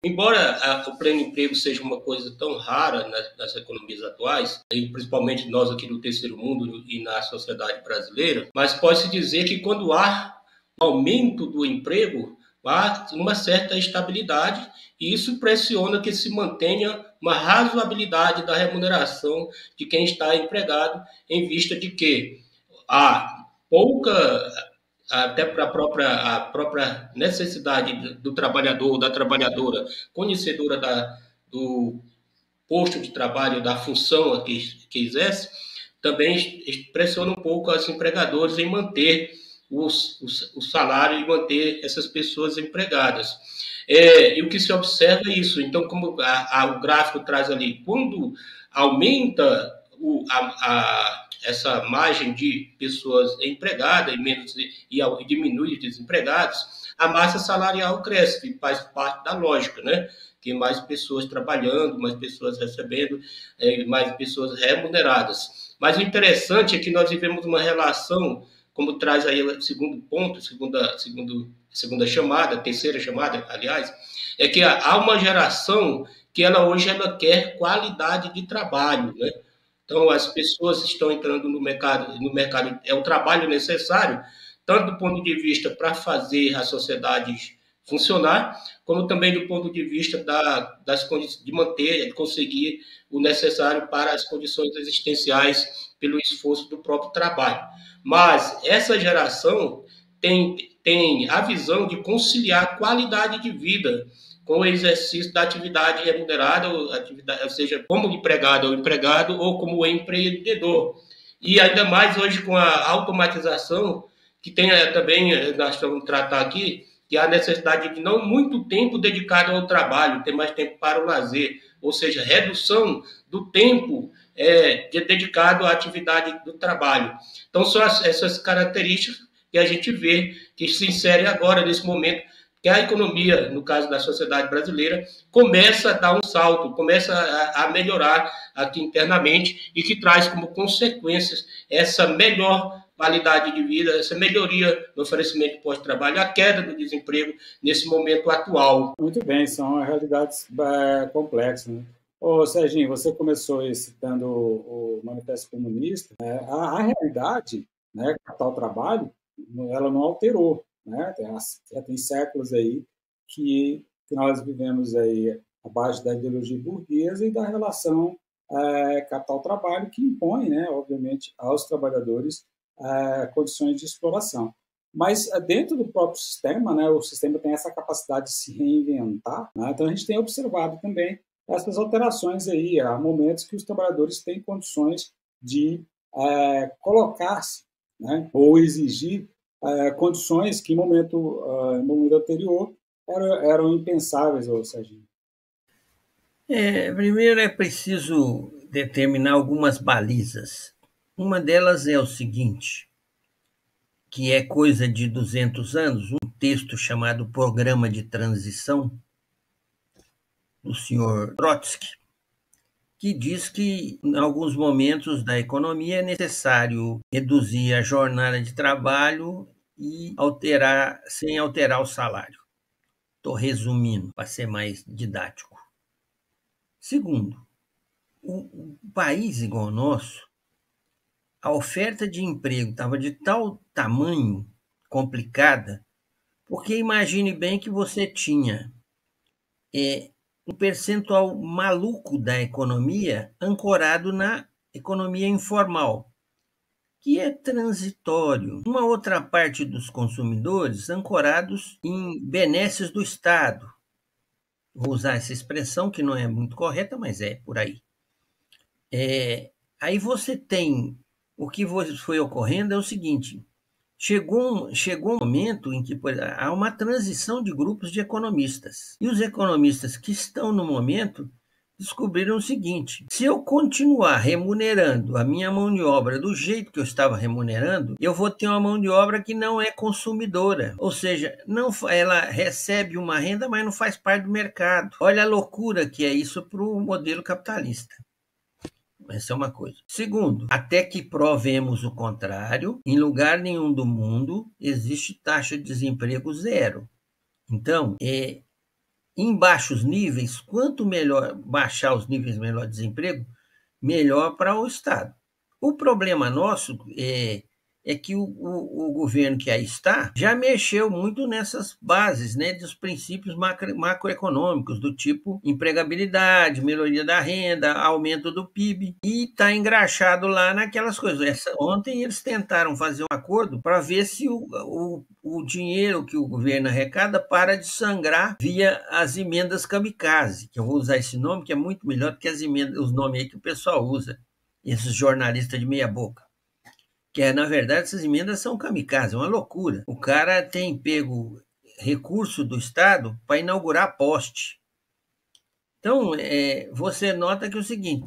Embora o pleno emprego seja uma coisa tão rara nas economias atuais, e principalmente nós aqui no terceiro mundo e na sociedade brasileira, mas pode-se dizer que quando há um aumento do emprego, há uma certa estabilidade e isso pressiona que se mantenha uma razoabilidade da remuneração de quem está empregado, em vista de que há pouca, até para a própria necessidade do trabalhador, da trabalhadora, conhecedora do posto de trabalho, da função que exerce, também pressiona um pouco os empregadores em manter o salário e manter essas pessoas empregadas. E o que se observa é isso. Então, como o gráfico traz ali, quando aumenta essa margem de pessoas empregadas e diminui os desempregados, a massa salarial cresce, que faz parte da lógica, né? Que mais pessoas trabalhando, mais pessoas recebendo, mais pessoas remuneradas. Mas o interessante é que nós vivemos uma relação, como traz aí o segundo ponto, segunda chamada, terceira chamada, aliás, é que há uma geração que hoje ela quer qualidade de trabalho, né? Então, as pessoas estão entrando no mercado é o trabalho necessário, tanto do ponto de vista para fazer a sociedade funcionar, como também do ponto de vista das condições de manter, de conseguir o necessário para as condições existenciais pelo esforço do próprio trabalho. Mas essa geração tem a visão de conciliar qualidade de vida com o exercício da atividade remunerada, ou seja, como empregado ou empregado, ou como empreendedor. E ainda mais hoje com a automatização, que tem também, nós vamos tratar aqui, que há a necessidade de não muito tempo dedicado ao trabalho, ter mais tempo para o lazer, ou seja, redução do tempo dedicado à atividade do trabalho. Então, são essas características que a gente vê que se insere agora, nesse momento, que a economia, no caso da sociedade brasileira, começa a dar um salto, começa a melhorar aqui internamente e que traz como consequências essa melhor qualidade de vida, essa melhoria no oferecimento de pós-trabalho, a queda do desemprego nesse momento atual. Muito bem, são realidades complexas, né? Ô, Serginho, você começou aí citando o Manifesto Comunista. A realidade, né, capital trabalho, ela não alterou, né? Tem séculos aí que nós vivemos aí abaixo da ideologia burguesa e da relação capital-trabalho que impõe, né, obviamente, aos trabalhadores condições de exploração. Mas dentro do próprio sistema, né, o sistema tem essa capacidade de se reinventar, né? Então a gente tem observado também essas alterações aí, há momentos que os trabalhadores têm condições de colocar-se, né, ou exigir condições que, em momento anterior, eram impensáveis, Serginho. Primeiro é preciso determinar algumas balizas. Uma delas é o seguinte, que é coisa de 200 anos, um texto chamado Programa de Transição, do senhor Trotsky, que diz que, em alguns momentos da economia, é necessário reduzir a jornada de trabalho e sem alterar o salário. Estou resumindo, para ser mais didático. Segundo, um país igual ao nosso, a oferta de emprego estava de tal tamanho complicada, porque imagine bem que você tinha um percentual maluco da economia ancorado na economia informal, que é transitório. Uma outra parte dos consumidores ancorados em benesses do Estado. Vou usar essa expressão que não é muito correta, mas é por aí. Aí você tem, o que foi ocorrendo é o seguinte, chegou um momento em que há uma transição de grupos de economistas. E os economistas que estão no momento descobriram o seguinte, se eu continuar remunerando a minha mão de obra do jeito que eu estava remunerando, eu vou ter uma mão de obra que não é consumidora. Ou seja, ela recebe uma renda, mas não faz parte do mercado. Olha a loucura que é isso para o modelo capitalista. Essa é uma coisa. Segundo, até que provemos o contrário, em lugar nenhum do mundo existe taxa de desemprego zero. Então, em baixos níveis, quanto melhor baixar os níveis melhor de desemprego, melhor para o Estado. O problema nosso é que o governo que aí está já mexeu muito nessas bases, né, dos princípios macroeconômicos, do tipo empregabilidade, melhoria da renda, aumento do PIB, e está engraxado lá naquelas coisas. Ontem eles tentaram fazer um acordo para ver se o dinheiro que o governo arrecada para de sangrar via as emendas kamikaze, que eu vou usar esse nome, que é muito melhor do que as emendas, os nomes aí que o pessoal usa, esses jornalistas de meia boca. Que na verdade, essas emendas são kamikaze, é uma loucura. O cara tem pego recurso do Estado para inaugurar poste. Então, você nota que é o seguinte,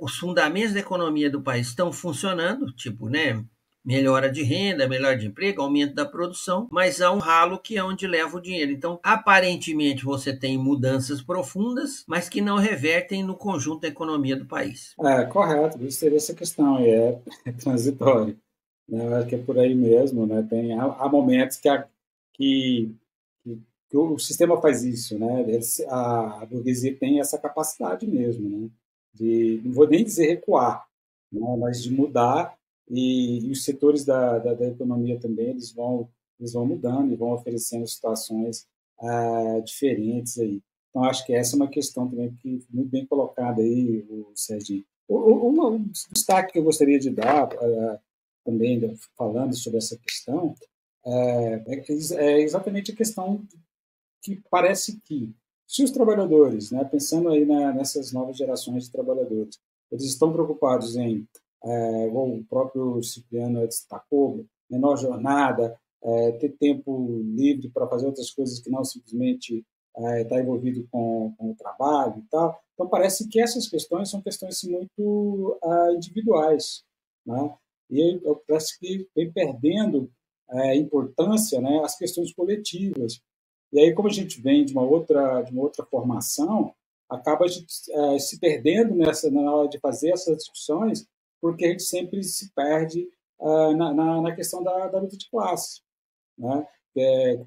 os fundamentos da economia do país estão funcionando, tipo, né, melhora de renda, melhora de emprego, aumento da produção, mas há um ralo que é onde leva o dinheiro. Então, aparentemente, você tem mudanças profundas, mas que não revertem no conjunto da economia do país. Correto, isso seria essa questão, e é transitório. Né? Eu acho que é por aí mesmo, né? Há momentos que o sistema faz isso, né? A burguesia tem essa capacidade mesmo, né? Não vou nem dizer recuar, né? Mas de mudar, e os setores da economia também, eles vão mudando e vão oferecendo situações diferentes aí. Então, acho que essa é uma questão também que muito bem colocada aí, o Serginho. Um destaque que eu gostaria de dar, também falando sobre essa questão, é exatamente a questão que parece que, se os trabalhadores, né, pensando aí nessas novas gerações de trabalhadores, eles estão preocupados em, como o próprio Cipriano destacou, menor jornada, ter tempo livre para fazer outras coisas que não simplesmente estar envolvido com o trabalho e tal. Então, parece que essas questões são questões muito individuais, né? E parece que vem perdendo importância, né, as questões coletivas. E aí, como a gente vem de uma outra formação, acaba se perdendo na hora de fazer essas discussões, porque a gente sempre se perde na questão da luta de classe, né? Que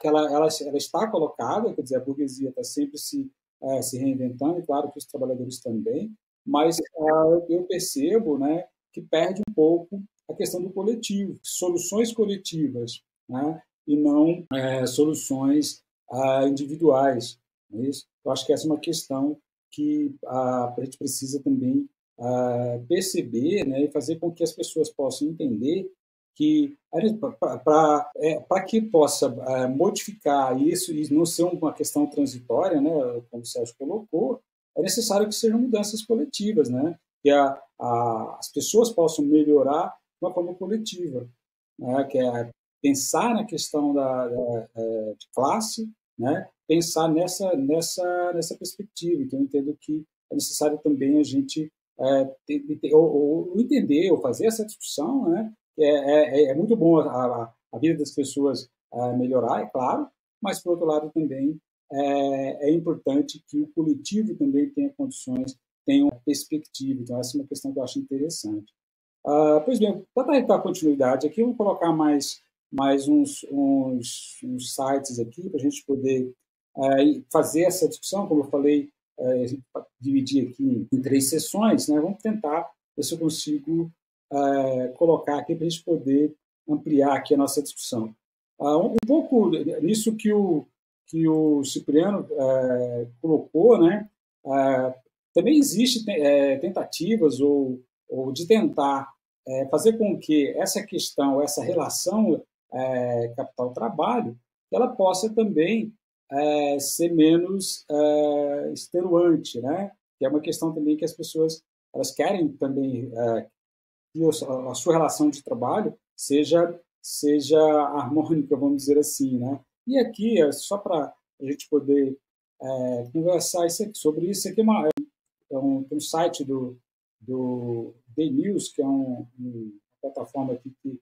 ela está colocada, quer dizer, a burguesia está sempre se reinventando, e claro que os trabalhadores também, mas eu percebo, né, que perde um pouco a questão do coletivo, soluções coletivas, né, e não soluções individuais. Não é isso? Eu acho que essa é uma questão que a gente precisa também perceber, né, e fazer com que as pessoas possam entender que para que possa modificar isso e não ser uma questão transitória, né, como o Sérgio colocou, é necessário que sejam mudanças coletivas, né, que as pessoas possam melhorar de uma forma coletiva, né, que é pensar na questão de classe, né, pensar nessa perspectiva. Então, eu entendo que é necessário também a gente ou entender, ou fazer essa discussão, né, é muito bom a vida das pessoas melhorar, é claro, mas, por outro lado, também é importante que o coletivo também tenha condições, tenha uma perspectiva. Então, essa é uma questão que eu acho interessante. Pois bem, para dar continuidade aqui, eu vou colocar mais uns sites aqui para a gente poder fazer essa discussão. Como eu falei, a gente dividir aqui em 3 sessões, né? Vamos tentar ver se eu consigo colocar aqui para a gente poder ampliar aqui a nossa discussão. Um pouco nisso que o Cipriano colocou, né? Também existe tentativas ou de tentar fazer com que essa questão, essa relação capital-trabalho, ela possa também ser menos extenuante, né? Que é uma questão também que as pessoas elas querem também que a sua relação de trabalho seja harmônica, vamos dizer assim, né? E aqui, só para a gente poder conversar sobre isso, aqui é um site do The News, que é uma plataforma aqui que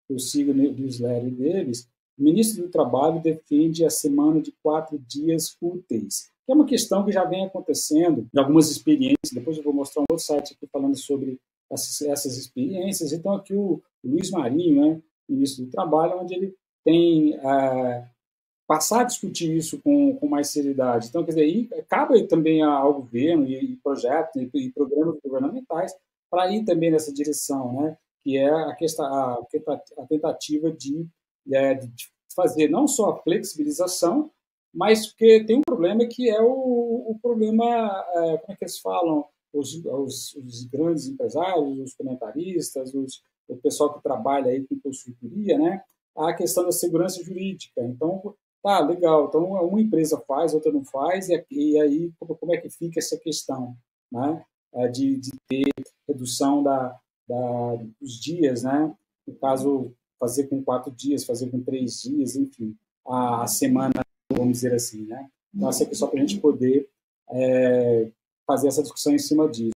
eu sigo no newsletter deles. O ministro do Trabalho defende a semana de 4 dias úteis, que é uma questão que já vem acontecendo em algumas experiências. Depois eu vou mostrar um outro site aqui falando sobre essas experiências. Então, aqui o Luiz Marinho, né, ministro do Trabalho, onde ele tem passar a discutir isso com mais seriedade. Então, quer dizer, aí cabe também ao governo e projetos e programas governamentais para ir também nessa direção, né? Que é a tentativa de fazer não só a flexibilização, mas porque tem um problema que é o problema, como é que eles falam, os grandes empresários, os comentaristas, o pessoal que trabalha aí com consultoria, né? A questão da segurança jurídica. Então, tá, legal. Então, uma empresa faz, outra não faz, e aí como é que fica essa questão, né? De ter redução dos dias, né? No caso, fazer com 4 dias, fazer com 3 dias, enfim, a semana, vamos dizer assim, né? Então, essa aqui só para a gente poder fazer essa discussão em cima disso.